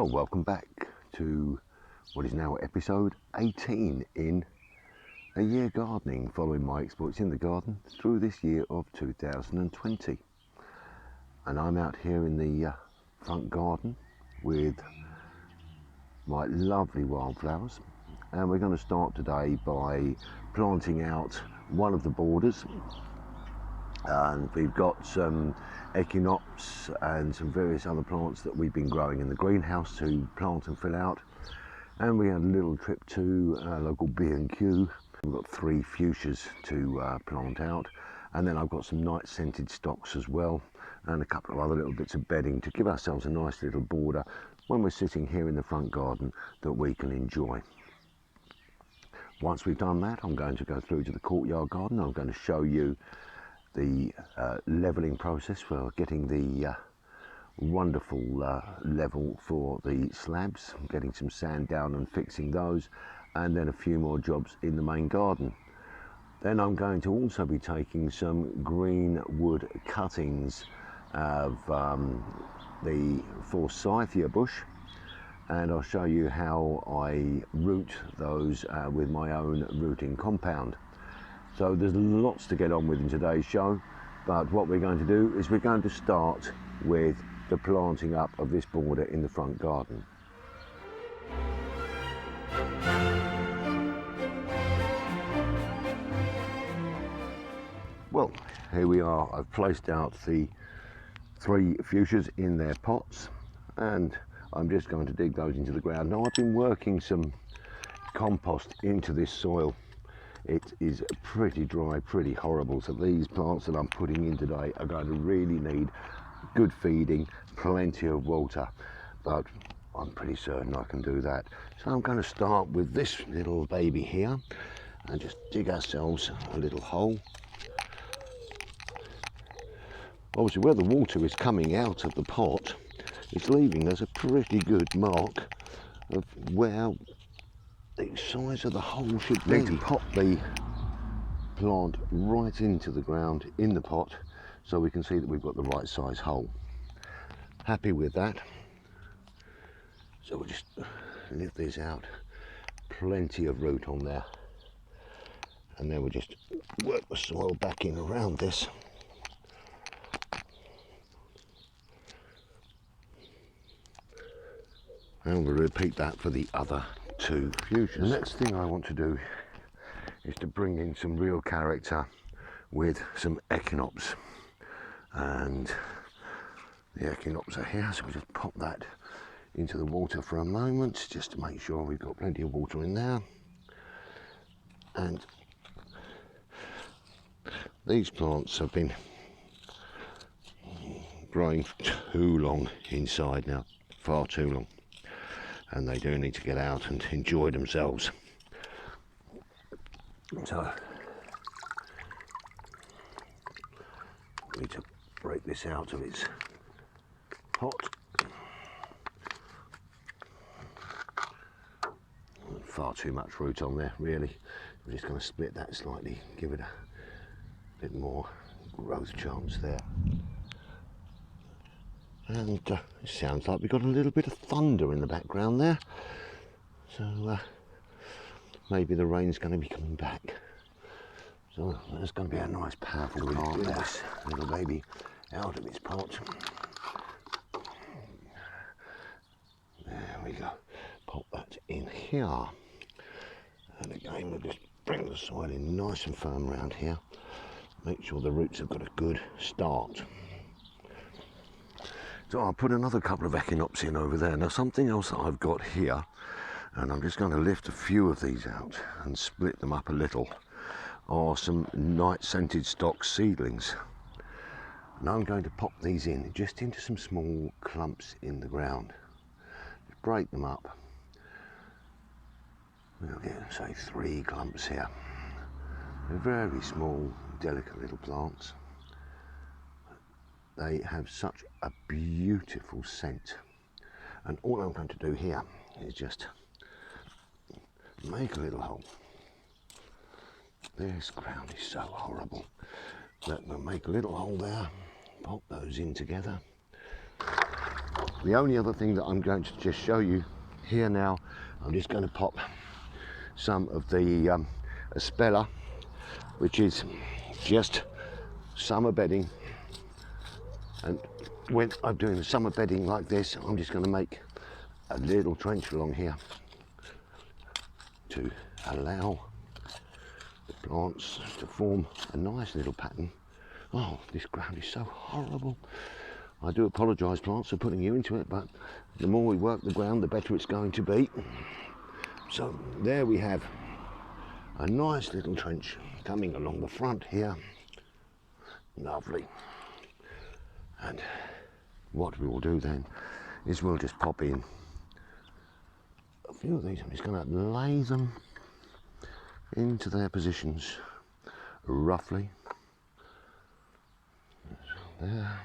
Well, welcome back to what is now episode 18 in a year gardening, following my exploits in the garden through this year of 2020. And I'm out here in the front garden with my lovely wildflowers, and we're going to start today by planting out one of the borders. And we've got some echinopsis and some various other plants that we've been growing in the greenhouse to plant and fill out. And we had a little trip to local B&Q. We've got 3 fuchsias to plant out, and then I've got some night scented stocks as well, and a couple of other little bits of bedding to give ourselves a nice little border when we're sitting here in the front garden that we can enjoy. Once we've done that, I'm going to go through to the courtyard garden. I'm going to show you the levelling process for getting the wonderful level for the slabs, getting some sand down and fixing those, and then a few more jobs in the main garden. Then I'm going to also be taking some green wood cuttings of the forsythia bush, and I'll show you how I root those with my own rooting compound. So there's lots to get on with in today's show, but what we're going to do is we're going to start with the planting up of this border in the front garden. Well, here we are. I've placed out the 3 fuchsias in their pots, and I'm just going to dig those into the ground. Now, I've been working some compost into this soil. It is pretty dry, pretty horrible, so these plants that I'm putting in today are going to really need good feeding, plenty of water, but I'm pretty certain I can do that. So I'm going to start with this little baby here and just dig ourselves a little hole. Obviously, where the water is coming out of the pot, it's leaving us a pretty good mark of where the size of the hole should be. Need to pop the plant right into the ground in the pot so we can see that we've got the right size hole. Happy with that. So we'll just lift these out. Plenty of root on there. And then we'll just work the soil back in around this. And we'll repeat that for the other 2 fuchsias. The next thing I want to do is to bring in some real character with some echinopsis. And the echinopsis are here, so we'll just pop that into the water for a moment, just to make sure we've got plenty of water in there. And these plants have been growing too long inside now, far too long. And they do need to get out and enjoy themselves. So we need to break this out of its pot. Far too much root on there, really. We're just going to split that slightly, give it a bit more growth chance there. And it sounds like we've got a little bit of thunder in the background there, so maybe the rain's going to be coming back. So there's going to be a nice powerful plant there. This little baby out of its pot. There we go. Pop that in here, and again we'll just bring the soil in nice and firm around here. Make sure the roots have got a good start. So I'll put another couple of echinopsis in over there. Now, something else that I've got here, and I'm just going to lift a few of these out and split them up a little, are some night scented stock seedlings. And I'm going to pop these in just into some small clumps in the ground. Just break them up. We'll get, say, 3 clumps here. They're very small, delicate little plants. They have such a beautiful scent, and all I'm going to do here is just make a little hole. This ground is so horrible. But we'll make a little hole there, pop those in together, The only other thing that I'm going to just show you here now, I'm just going to pop some of the Aspella, which is just summer bedding. And when I'm doing the summer bedding like this, I'm just going to make a little trench along here to allow the plants to form a nice little pattern. Oh, this ground is so horrible. I do apologise, plants, for putting you into it, but the more we work the ground, the better it's going to be. So there we have a nice little trench coming along the front here. Lovely. And what we will do then is we'll just pop in a few of these. I'm just going to lay them into their positions roughly. There.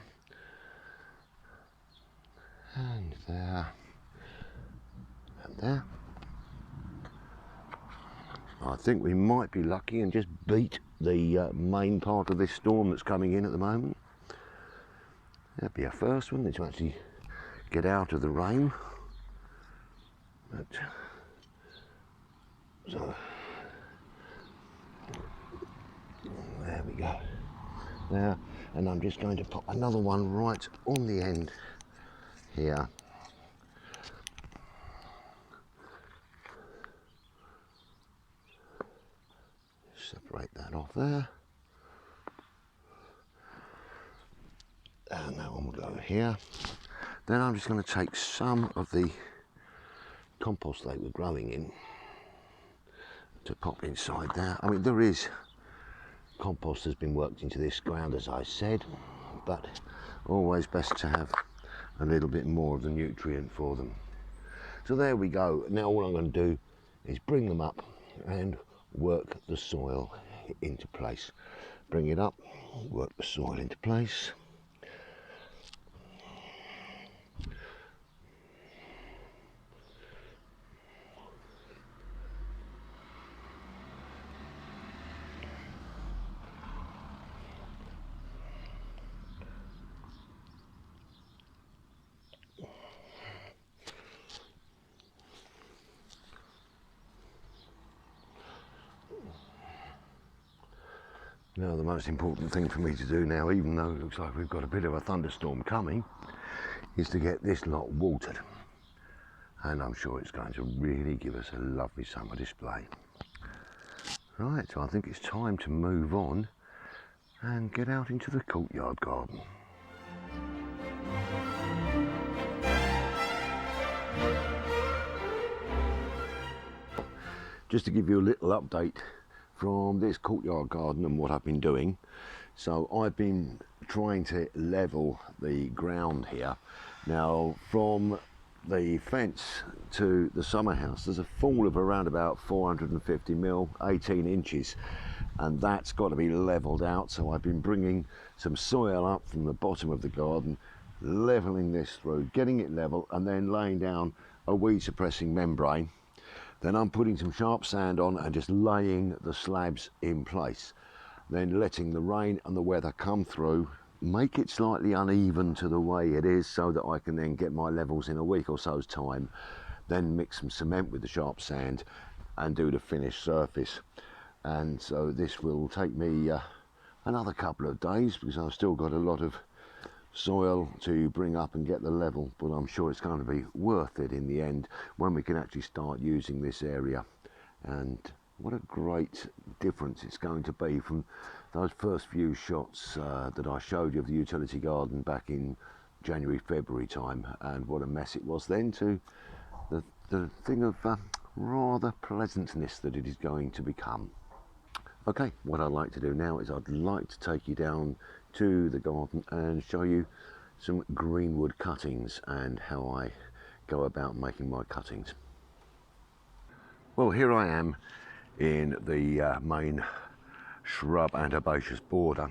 And there. And there. I think we might be lucky and just beat the main part of this storm that's coming in at the moment. That'd be our first one, to actually get out of the rain. But, so there we go. There, and I'm just going to pop another one right on the end here. Separate that off there. And that one will go here. Then I'm just going to take some of the compost they were growing in to pop inside there. I mean, there is compost has been worked into this ground, as I said, but always best to have a little bit more of the nutrient for them. So there we go. Now all I'm going to do is bring them up and work the soil into place. Bring it up, work the soil into place. Now the most important thing for me to do now, even though it looks like we've got a bit of a thunderstorm coming, is to get this lot watered. And I'm sure it's going to really give us a lovely summer display. Right, so I think it's time to move on and get out into the courtyard garden. Just to give you a little update from this courtyard garden and what I've been doing. So I've been trying to level the ground here. Now from the fence to the summer house there's a fall of around about 450 mil, 18 inches, and that's got to be leveled out. So I've been bringing some soil up from the bottom of the garden, leveling this through, getting it level, and then laying down a weed suppressing membrane. Then I'm putting some sharp sand on and just laying the slabs in place. Then letting the rain and the weather come through, make it slightly uneven to the way it is so that I can then get my levels in a week or so's time. Then mix some cement with the sharp sand and do the finished surface. And so this will take me another couple of days because I've still got a lot of soil to bring up and get the level, but I'm sure it's going to be worth it in the end when we can actually start using this area. And what a great difference it's going to be from those first few shots that I showed you of the utility garden back in January, February time, and what a mess it was then, to the thing of rather pleasantness that it is going to become. Okay, what I'd like to do now is I'd like to take you down to the garden and show you some greenwood cuttings and how I go about making my cuttings. Well, here I am in the main shrub and herbaceous border,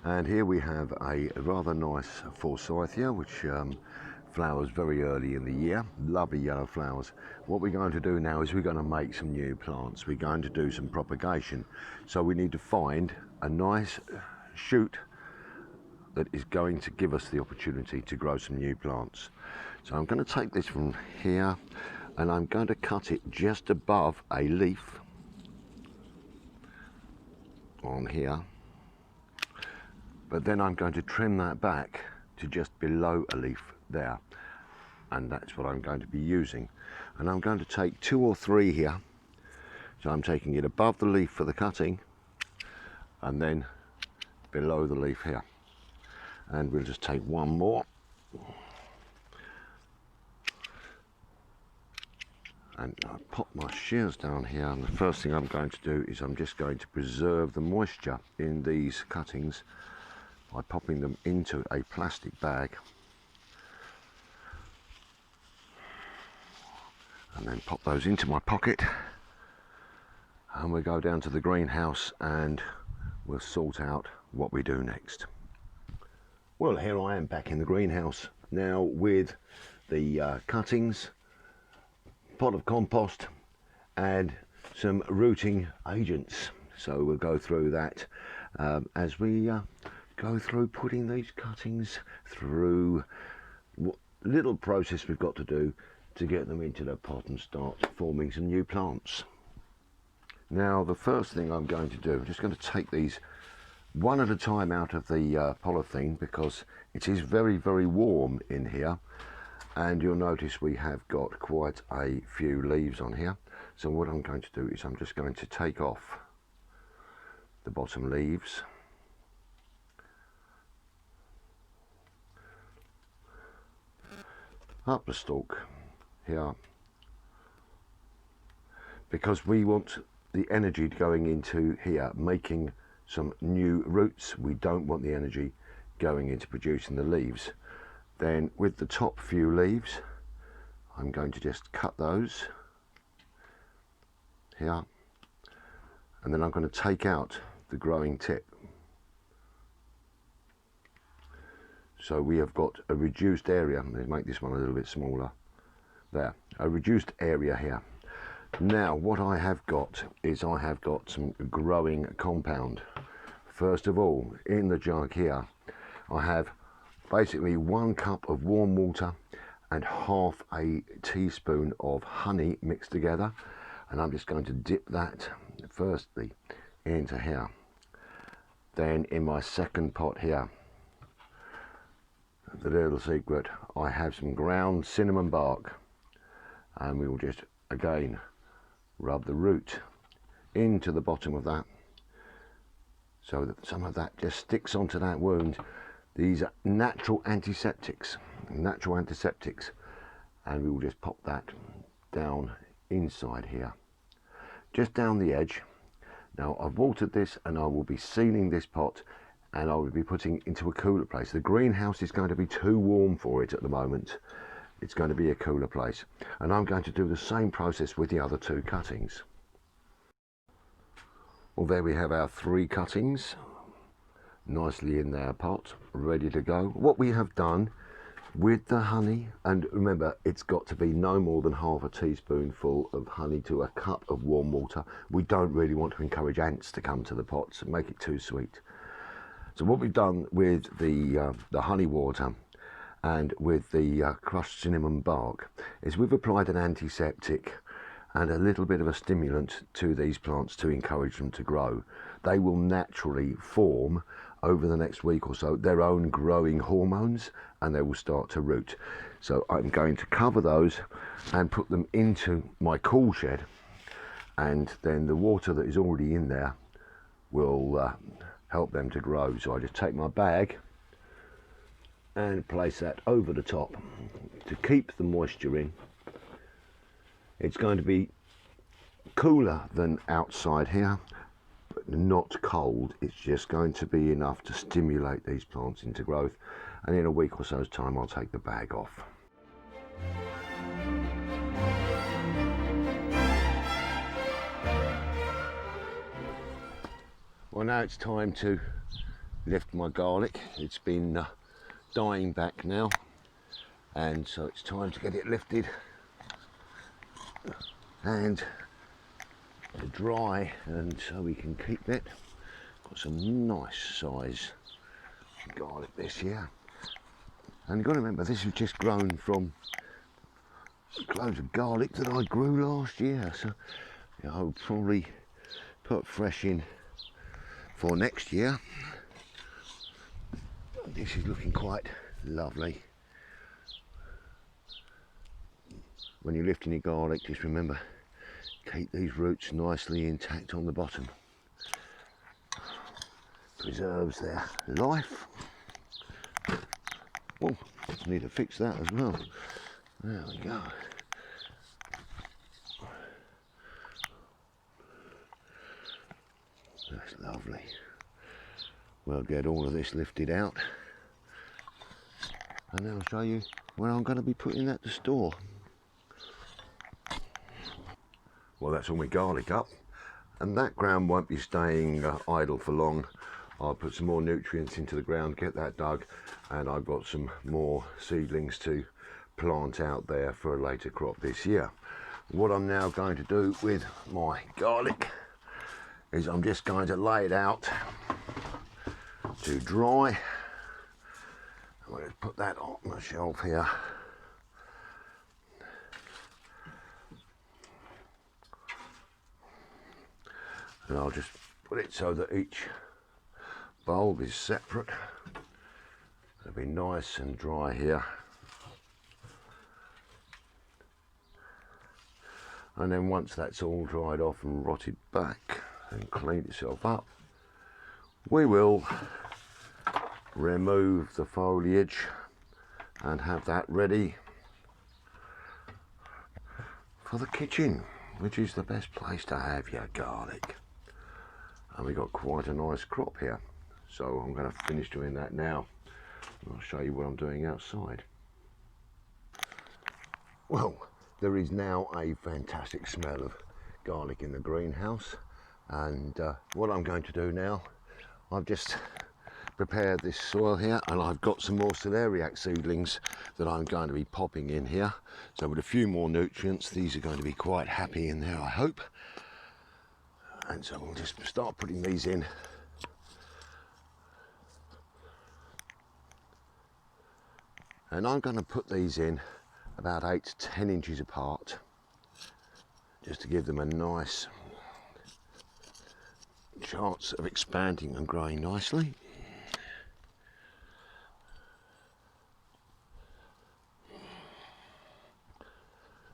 and here we have a rather nice forsythia which flowers very early in the year, lovely yellow flowers. What we're going to do now is we're going to make some new plants. We're going to do some propagation, so we need to find a nice shoot that is going to give us the opportunity to grow some new plants. So I'm going to take this from here and I'm going to cut it just above a leaf on here, but then I'm going to trim that back to just below a leaf there, and that's what I'm going to be using. And I'm going to take 2 or 3 here, so I'm taking it above the leaf for the cutting and then below the leaf here, and we'll just take 1 more. And I pop my shears down here, and the first thing I'm going to do is I'm just going to preserve the moisture in these cuttings by popping them into a plastic bag, and then pop those into my pocket, and we'll go down to the greenhouse and we'll sort out what we do next. Well, here I am back in the greenhouse now with the cuttings, pot of compost and some rooting agents. So we'll go through that as we go through putting these cuttings through what little process we've got to do to get them into the pot and start forming some new plants. Now the first thing I'm going to do, I'm just going to take these one at a time out of the polythene, because it is very, very warm in here. And you'll notice we have got quite a few leaves on here. So what I'm going to do is I'm just going to take off the bottom leaves, up the stalk here, because we want the energy going into here making some new roots. We don't want the energy going into producing the leaves. Then with the top few leaves, I'm going to just cut those here, and then I'm going to take out the growing tip. So we have got a reduced area. Let's make this one a little bit smaller. There, a reduced area here. Now what I have got is I have got some growing compound. First of all, in the jug here, I have basically 1 cup of warm water and half a teaspoon of honey mixed together, and I'm just going to dip that firstly into here. Then in my second pot here, the little secret, I have some ground cinnamon bark, and we will just again rub the root into the bottom of that so that some of that just sticks onto that wound. These are natural antiseptics, and we will just pop that down inside here, just down the edge. Now I've watered this, and I will be sealing this pot, and I will be putting it into a cooler place. The greenhouse is going to be too warm for it at the moment. It's going to be a cooler place, and I'm going to do the same process with the other 2 cuttings. Well, there we have our 3 cuttings nicely in their pot, ready to go. What we have done with the honey, and remember it's got to be no more than half a teaspoonful of honey to a cup of warm water. We don't really want to encourage ants to come to the pots and make it too sweet. So what we've done with the honey water and with the crushed cinnamon bark is we've applied an antiseptic and a little bit of a stimulant to these plants to encourage them to grow. They will naturally form over the next week or so their own growing hormones, and they will start to root. So I'm going to cover those and put them into my cool shed, and then the water that is already in there will help them to grow. So I just take my bag and place that over the top to keep the moisture in. It's going to be cooler than outside here, but not cold. It's just going to be enough to stimulate these plants into growth, and in a week or so's time I'll take the bag off. Well, now it's time to lift my garlic. It's been dying back now, and so it's time to get it lifted and dry, and so we can keep it. Got some nice size garlic this year. And you've got to remember, this was just grown from cloves of garlic that I grew last year. So I'll probably put fresh in for next year. This is looking quite lovely. When you're lifting your garlic, just remember, keep these roots nicely intact on the bottom. Preserves their life. Oh, need to fix that as well. There we go. That's lovely. We'll get all of this lifted out, and then I'll show you where I'm going to be putting that to store. Well, that's all my garlic up, and that ground won't be staying idle for long. I'll put some more nutrients into the ground, get that dug, and I've got some more seedlings to plant out there for a later crop this year. What I'm now going to do with my garlic is I'm just going to lay it out to dry. I'm going to put that on my shelf here. And I'll just put it so that each bulb is separate. It'll be nice and dry here. And then once that's all dried off and rotted back and cleaned itself up, we will remove the foliage and have that ready for the kitchen, which is the best place to have your garlic. And we got quite a nice crop here, so I'm going to finish doing that now. I'll show you what I'm doing outside. Well, there is now a fantastic smell of garlic in the greenhouse, and what I'm going to do now, I've just prepared this soil here, and I've got some more celeriac seedlings that I'm going to be popping in here. So with a few more nutrients, these are going to be quite happy in there, I hope. And so we'll just start putting these in. And I'm going to put these in about 8 to 10 inches apart, just to give them a nice chance of expanding and growing nicely.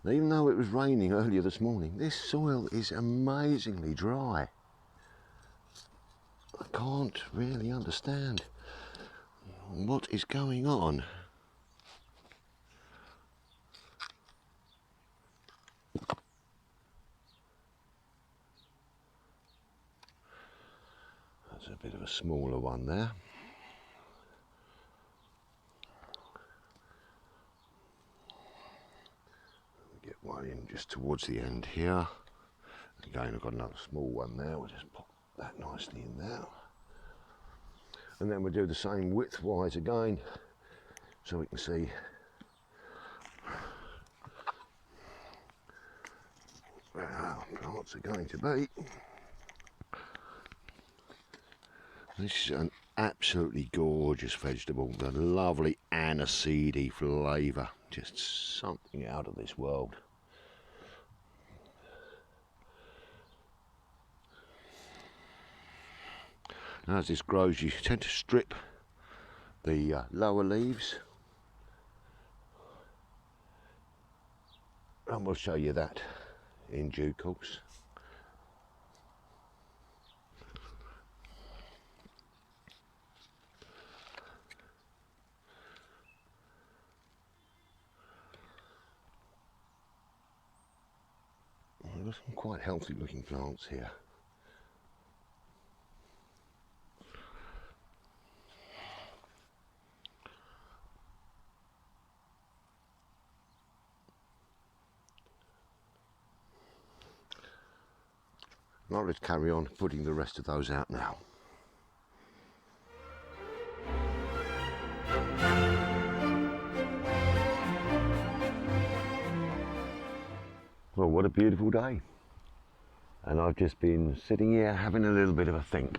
Now, even though it was raining earlier this morning, this soil is amazingly dry. I can't really understand what is going on. That's a bit of a smaller one there. Get one in just towards the end here. Again, I've got another small one there. We'll just pop that nicely in there. And then we'll do the same width-wise again, so we can see where our plants are going to be. This is an absolutely gorgeous vegetable, the lovely aniseedy flavour, just something out of this world. As this grows, you tend to strip the lower leaves, and we'll show you that in due course. We've got some quite healthy looking plants here. Right, let's carry on putting the rest of those out now. Well, what a beautiful day. And I've just been sitting here having a little bit of a think.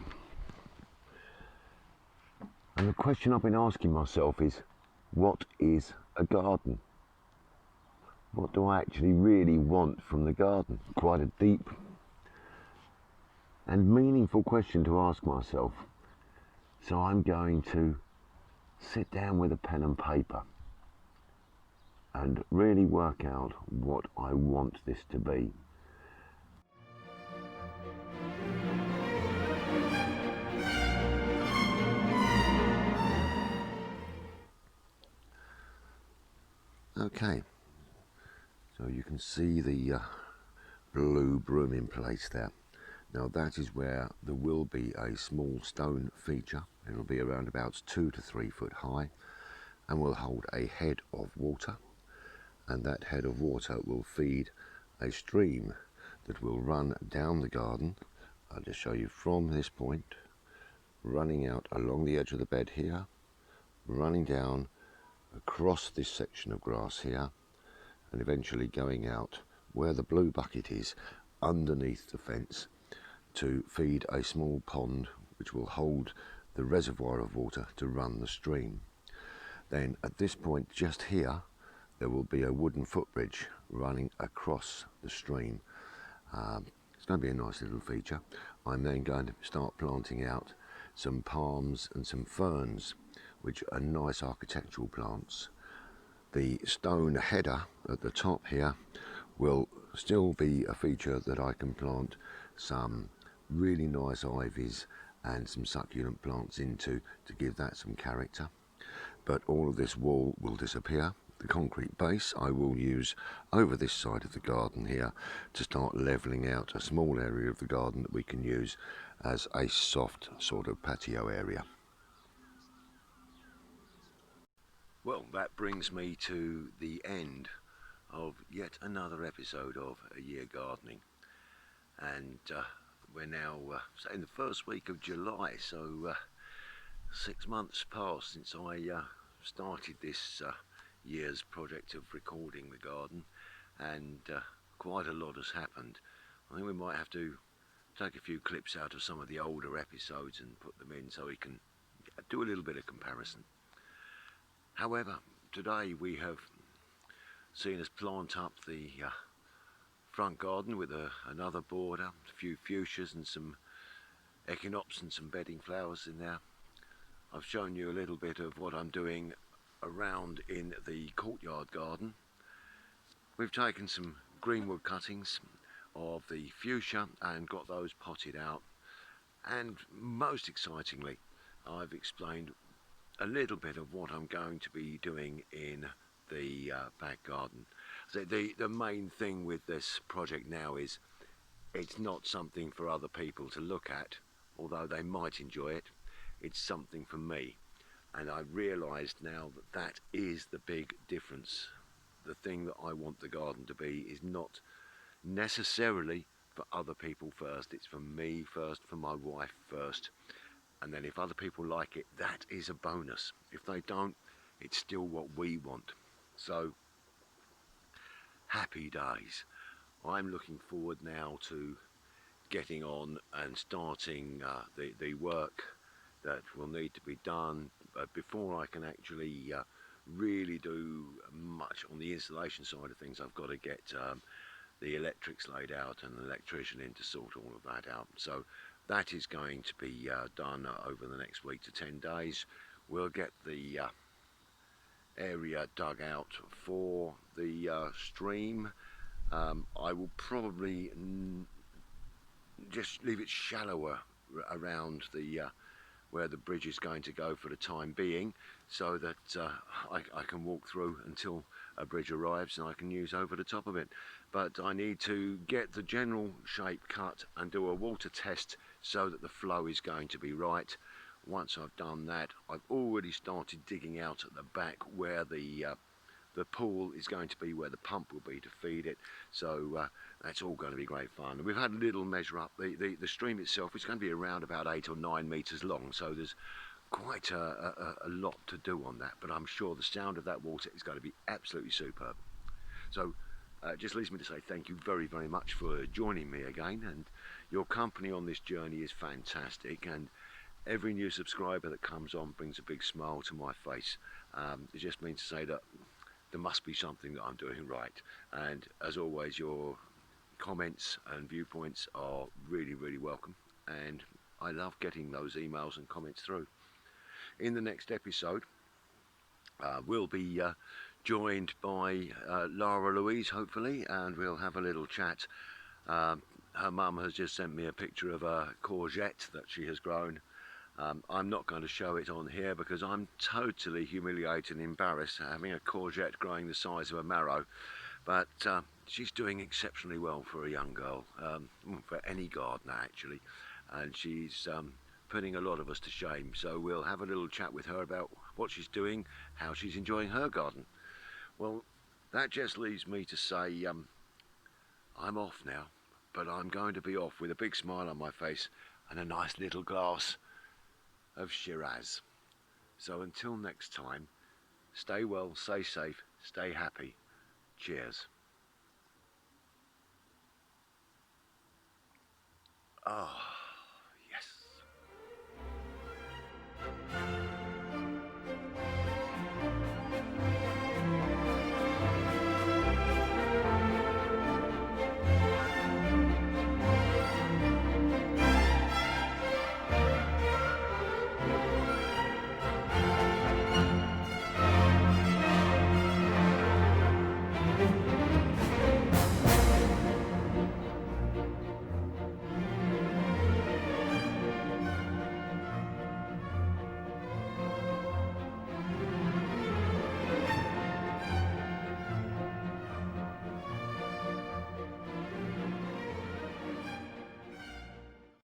And the question I've been asking myself is, what is a garden? What do I actually really want from the garden? Quite a deep and meaningful question to ask myself. So I'm going to sit down with a pen and paper and really work out what I want this to be. Okay, so you can see the blue broom in place there. Now that is where there will be a small stone feature. It'll be around about 2 to 3 foot high and will hold a head of water, and that head of water will feed a stream that will run down the garden. I'll just show you from this point, running out along the edge of the bed here, running down across this section of grass here, and eventually going out where the blue bucket is underneath the fence to feed a small pond which will hold the reservoir of water to run the stream. Then at this point just here there will be a wooden footbridge running across the stream. It's going to be a nice little feature. I'm then going to start planting out some palms and some ferns, which are nice architectural plants. The stone header at the top here will still be a feature that I can plant some really nice ivies and some succulent plants into to give that some character. But all of this wall will disappear. The concrete base I will use over this side of the garden here to start levelling out a small area of the garden that we can use as a soft sort of patio area. Well, that brings me to the end of yet another episode of A Year Gardening, and we're now in the first week of July, so 6 months passed since I started this year's project of recording the garden, and quite a lot has happened. I think we might have to take a few clips out of some of the older episodes and put them in so we can do a little bit of comparison. However, today we have seen us plant up the front garden with another border, a few fuchsias and some echinops and some bedding flowers in there. I've shown you a little bit of what I'm doing around in the courtyard garden. We've taken some greenwood cuttings of the fuchsia and got those potted out, and most excitingly I've explained a little bit of what I'm going to be doing in the back garden. So the main thing with this project now is it's not something for other people to look at, although they might enjoy it. It's something for me, and I've realised now that that is the big difference. The thing that I want the garden to be is not necessarily for other people first. It's for me first, for my wife first, and then if other people like it, that is a bonus. If they don't, it's still what we want. So happy days. I'm looking forward now to getting on and starting the work that will need to be done before I can actually really do much on the installation side of things. I've got to get the electrics laid out and an electrician in to sort all of that out. So that is going to be done over the next week to 10 days. We'll get the area dug out for the stream. I will probably just leave it shallower around the where the bridge is going to go for the time being, so that I can walk through until a bridge arrives and I can use over the top of it. But I need to get the general shape cut and do a water test so that the flow is going to be right. Once I've done that, I've already started digging out at the back where the pool is going to be, where the pump will be to feed it. So that's all going to be great fun. And we've had a little measure up. The stream itself is going to be around about 8 or 9 metres long, so there's quite a lot to do on that, but I'm sure the sound of that water is going to be absolutely superb. So it just leaves me to say thank you very, very much for joining me again, and your company on this journey is fantastic, and every new subscriber that comes on brings a big smile to my face. It just means to say that there must be something that I'm doing right. And as always, your comments and viewpoints are really, really welcome. And I love getting those emails and comments through. In the next episode, we'll be joined by Lara Louise, hopefully, and we'll have a little chat. Her mum has just sent me a picture of a courgette that she has grown. I'm not going to show it on here because I'm totally humiliated and embarrassed having a courgette growing the size of a marrow, but she's doing exceptionally well for a young girl, for any gardener actually, and she's putting a lot of us to shame. So we'll have a little chat with her about what she's doing, how she's enjoying her garden. Well, that just leaves me to say I'm off now, but I'm going to be off with a big smile on my face and a nice little glass of Shiraz. So until next time, stay well, stay safe, stay happy. Cheers. Ah.